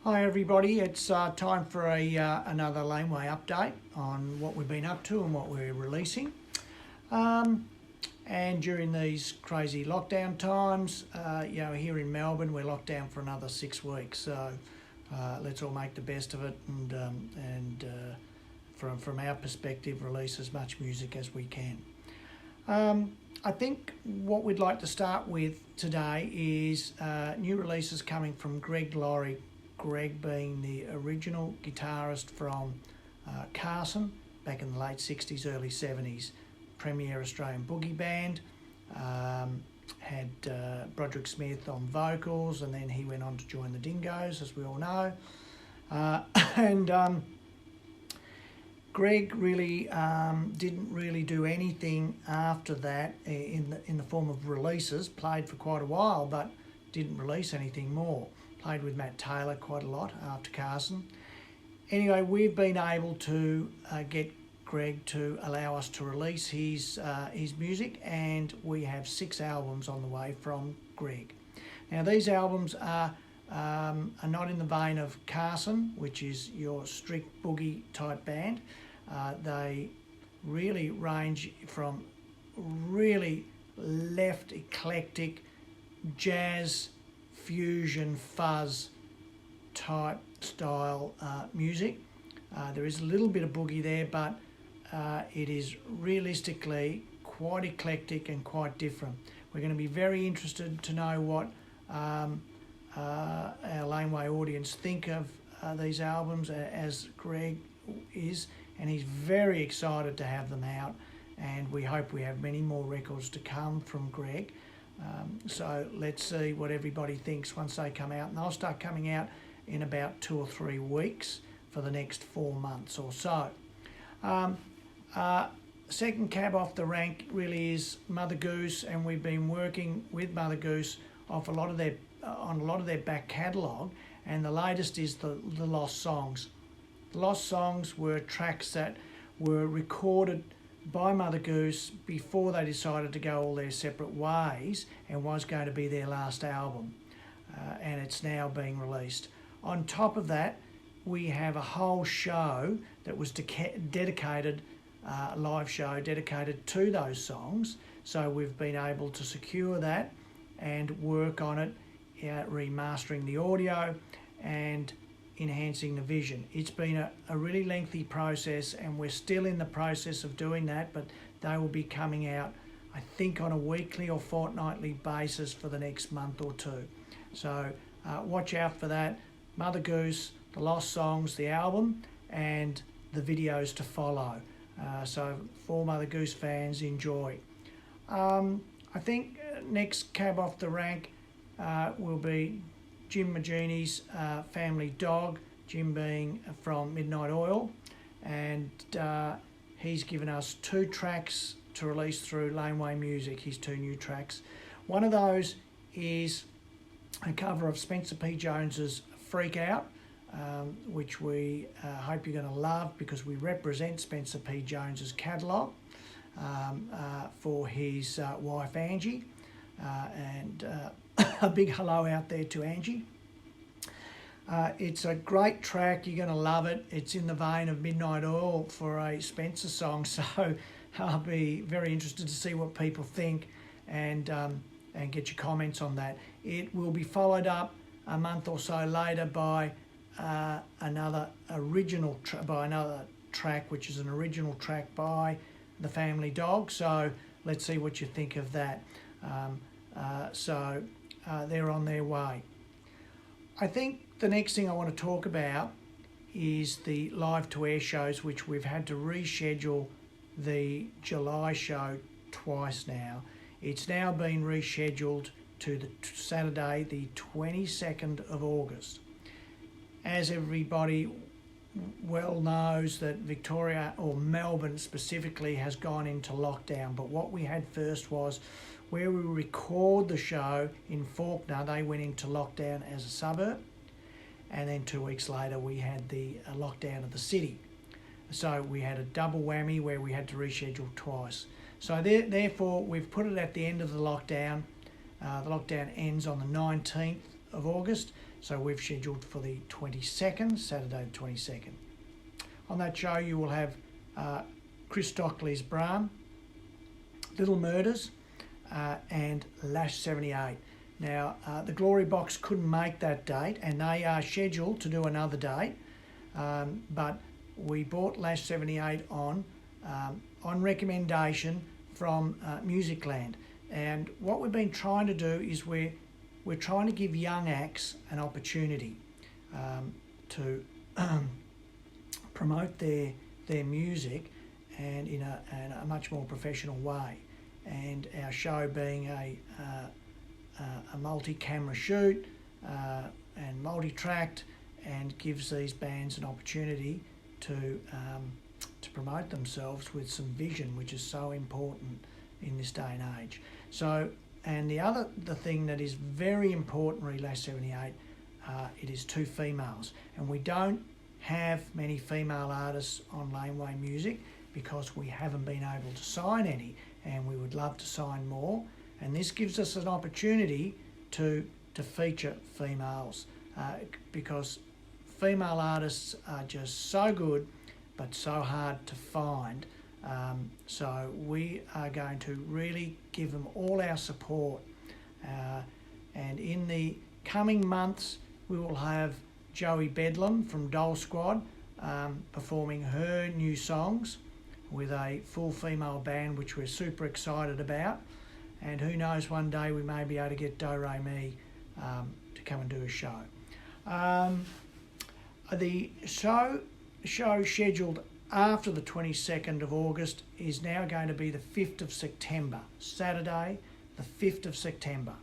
Hi everybody, it's time for another Laneway update on what we've been up to and what we're releasing. And during these crazy lockdown times, here in Melbourne we're locked down for another 6 weeks. So let's all make the best of it and from our perspective, release as much music as we can. I think what we'd like to start with today is new releases coming from Greg Laurie. Greg being the original guitarist from Carson back in the late 60s, early 70s, premier Australian boogie band, had Broderick Smith on vocals, and then he went on to join the Dingoes, as we all know. Greg really didn't really do anything after that in the form of releases. Played for quite a while, but didn't release anything more. Played with Matt Taylor quite a lot after Carson. Anyway, we've been able to get Greg to allow us to release his music, and we have 6 albums on the way from Greg. Now these albums are not in the vein of Carson, which is your strict boogie type band. They really range from really left eclectic jazz, fusion, fuzz type style music. There is a little bit of boogie there, but it is realistically quite eclectic and quite different. We're going to be very interested to know what our Laneway audience think of these albums, as Greg is, and he's very excited to have them out, and we hope we have many more records to come from Greg. So let's see what everybody thinks once they come out, and they'll start coming out in about 2 or 3 weeks for the next 4 months or so. Second cab off the rank really is Mother Goose, and we've been working with Mother Goose off on a lot of their back catalogue, and the latest is the Lost Songs. The Lost Songs were tracks that were recorded by Mother Goose before they decided to go all their separate ways, and was going to be their last album, and it's now being released. On top of that, we have a whole show that was dedicated, live show dedicated to those songs, so we've been able to secure that and work on it, remastering the audio and enhancing the vision. It's been a really lengthy process, and we're still in the process of doing that, but they will be coming out, I think, on a weekly or fortnightly basis for the next month or 2. So watch out for that. Mother Goose, the Lost Songs, the album, and the videos to follow. So for Mother Goose fans, enjoy. I think next cab off the rank will be Jim Magini's Family Dog, Jim being from Midnight Oil, and he's given us 2 tracks to release through Laneway Music, his 2 new tracks. One of those is a cover of Spencer P. Jones's Freak Out, which we hope you're going to love, because we represent Spencer P. Jones's catalogue for his wife Angie, and a big hello out there to Angie. It's a great track, you're going to love it. It's in the vein of Midnight Oil for a Spencer song, so I'll be very interested to see what people think and get your comments on that. It will be followed up a month or so later by another track, which is an original track by the Family Dog, so let's see what you think of that. They're on their way. I think the next thing I want to talk about is the live to air shows, which we've had to reschedule the July show twice now. It's now been rescheduled to the Saturday, the 22nd of August. As everybody well knows, that Victoria, or Melbourne specifically, has gone into lockdown, but what we had first was where we record the show in Fawkner, they went into lockdown as a suburb, and then 2 weeks later we had the lockdown of the city. So we had a double whammy where we had to reschedule twice. So therefore we've put it at the end of the lockdown. The lockdown ends on the 19th of August, So we've scheduled for the 22nd, Saturday the 22nd. On that show you will have Chris Stockley's Brahm, Little Murders, and Lash 78. Now, the Glory Box couldn't make that date, and they are scheduled to do another date, but we brought Lash 78 on recommendation from Musicland. And what we've been trying to do is we're trying to give young acts an opportunity to promote their music and in a much more professional way. And our show being a multi-camera shoot and multi-tracked, and gives these bands an opportunity to promote themselves with some vision, which is so important in this day and age. So, and the thing that is very important with Lash 78, it is 2 females, and we don't have many female artists on Laneway Music because we haven't been able to sign any, and we would love to sign more. And this gives us an opportunity to feature females because female artists are just so good but so hard to find. So we are going to really give them all our support. And in the coming months, we will have Joey Bedlam from Dole Squad performing her new songs with a full female band, which we're super excited about. And who knows, one day we may be able to get Do Re Mi to come and do a show. The show scheduled after the 22nd of August is now going to be the 5th of September, Saturday, the 5th of September.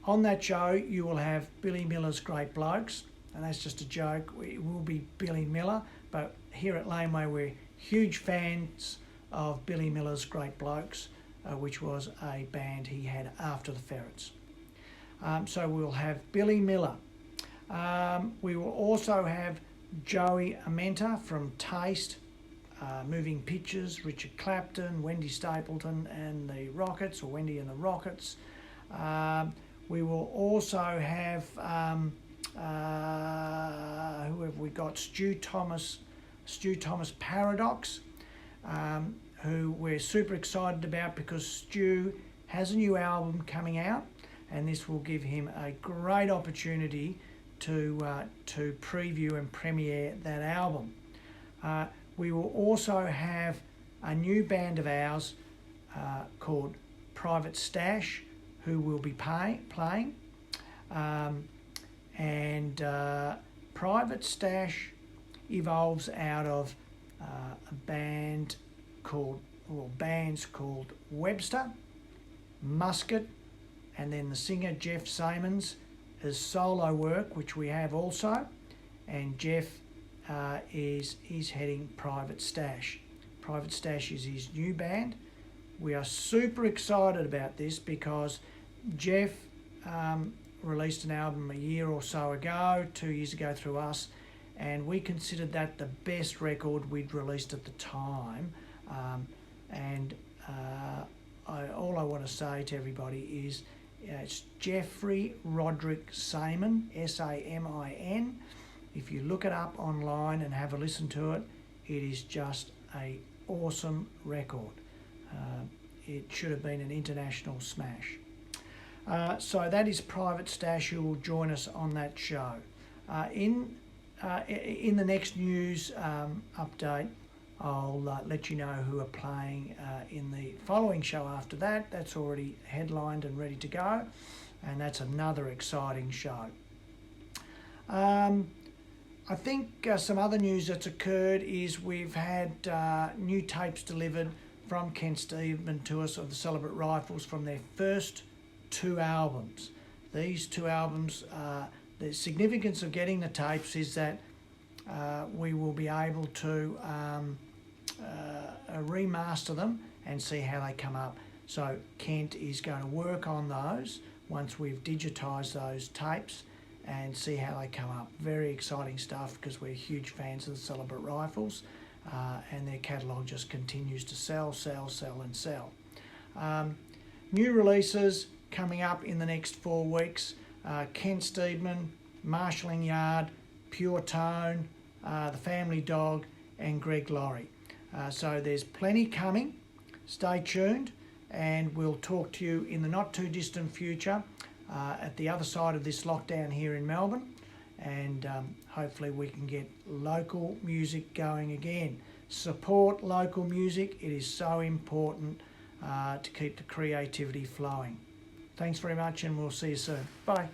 On that show, you will have Billy Miller's Great Blokes, and that's just a joke. It will be Billy Miller, but here at Laneway, we're huge fans of Billy Miller's Great Blokes, which was a band he had after the Ferrets. So we'll have Billy Miller. We will also have Joey Amenta from Taste, Moving Pictures, Richard Clapton, Wendy Stapleton and the Rockets, or Wendy and the Rockets. We will also have, who have we got? Stu Thomas Paradox, who we're super excited about because Stu has a new album coming out, and this will give him a great opportunity to preview and premiere that album. We will also have a new band of ours called Private Stash, who will be playing. Private Stash evolves out of bands called Webster, Musket, and then the singer Jeff Simons' solo work, which we have also, and Jeff is heading Private Stash. Private Stash is his new band. We are super excited about this because Jeff released an album a year or so ago, 2 years ago through us, and we considered that the best record we'd released at the time. All I want to say to everybody is it's Jeffrey Roderick Samin, S-A-M-I-N. If you look it up online and have a listen to it, it is just an awesome record. It should have been an international smash. So that is Private Stash, who will join us on that show. In the next news update, I'll let you know who are playing in the following show after that. That's already headlined and ready to go, and that's another exciting show. I think some other news that's occurred is we've had new tapes delivered from Kent Steedman to us of the Celebrate Rifles from their first 2 albums. These 2 albums, the significance of getting the tapes is that we will be able to remaster them and see how they come up. So Kent is going to work on those once we've digitised those tapes and see how they come up. Very exciting stuff because we're huge fans of the Celebrate Rifles, and their catalogue just continues to sell and sell. New releases coming up in the next 4 weeks. Kent Steedman Marshalling Yard, Pure Tone, The Family Dog, and Greg Laurie. So there's plenty coming. Stay tuned, and we'll talk to you in the not too distant future at the other side of this lockdown here in Melbourne, and hopefully we can get local music going again. Support local music. It is so important to keep the creativity flowing. Thanks very much, and we'll see you soon. Bye.